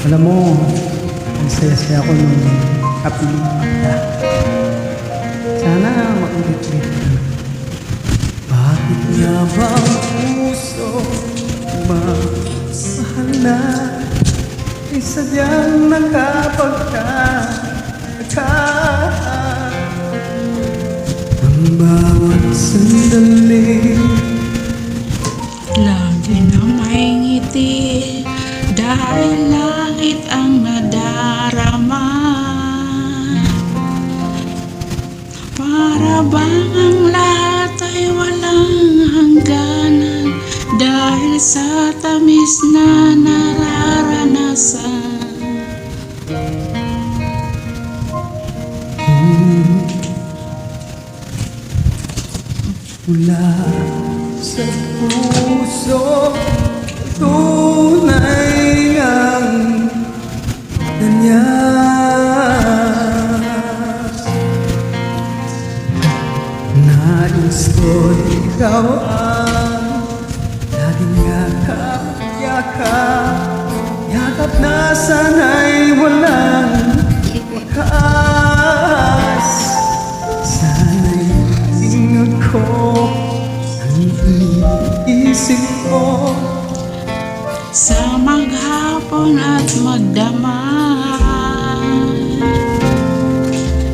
Alam mo, ang saya-saya ko nung kapiling kita. Sana maulit-ulit ka. Bakit nga ba ang puso mahal na ay sadyang nakapagkakata? Ang bawat sandali lagi na may ngiti dahil langit ang nadarama. Para bang ang lahat ay walang hangganan dahil sa tamis na nararanasan. Mula sa puso, tunay ang ganyan. Nais ko ikaw ang laging yakap-yakap, yakap na sana'y walang wakas. Sana'y tingin ko ang iniisip ko Sa maghapon at magdamag,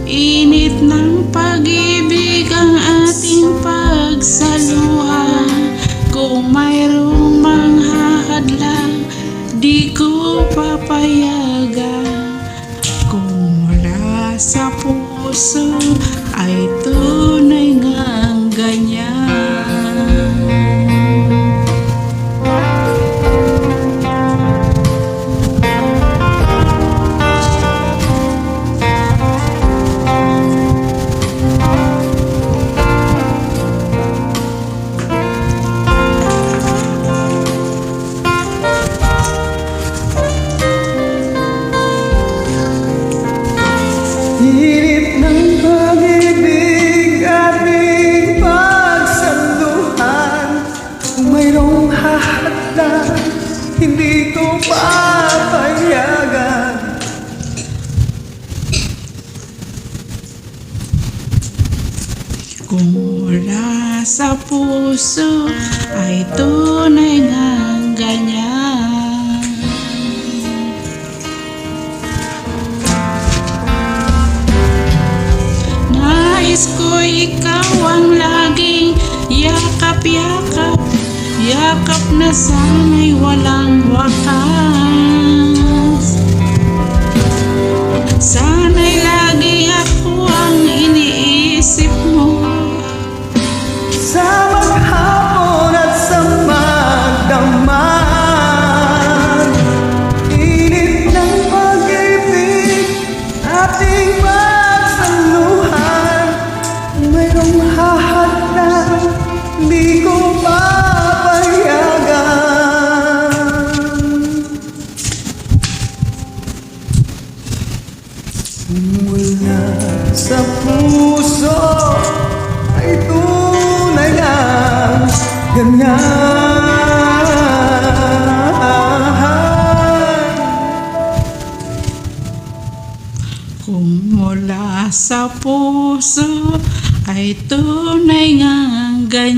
init ng pag-ibig ang ating pagsaluhan. Kung mayroong manghahadlang, di ko papayagan. Kung wala sa puso ay tunay ngang ganyan. Init ng pag-ibig ating pagsaluhan. Kung mayroong hahadlang, hindi ko papayagan. Kung wala sa puso ay tunay ngang ganyan. Nais ko ikaw ang laging yakap-yakap, yakap na sana'y walang wakas. Sana'y lagi ako ang iniisip mo. Sa maghapon at sa magdamag, init ng pag-ibig ating pagsaluhan. Kung mayroong hahadlang, di ko papayagan. Mula sa puso ay tunay ang ganyan. Kung mula sa puso ay tunay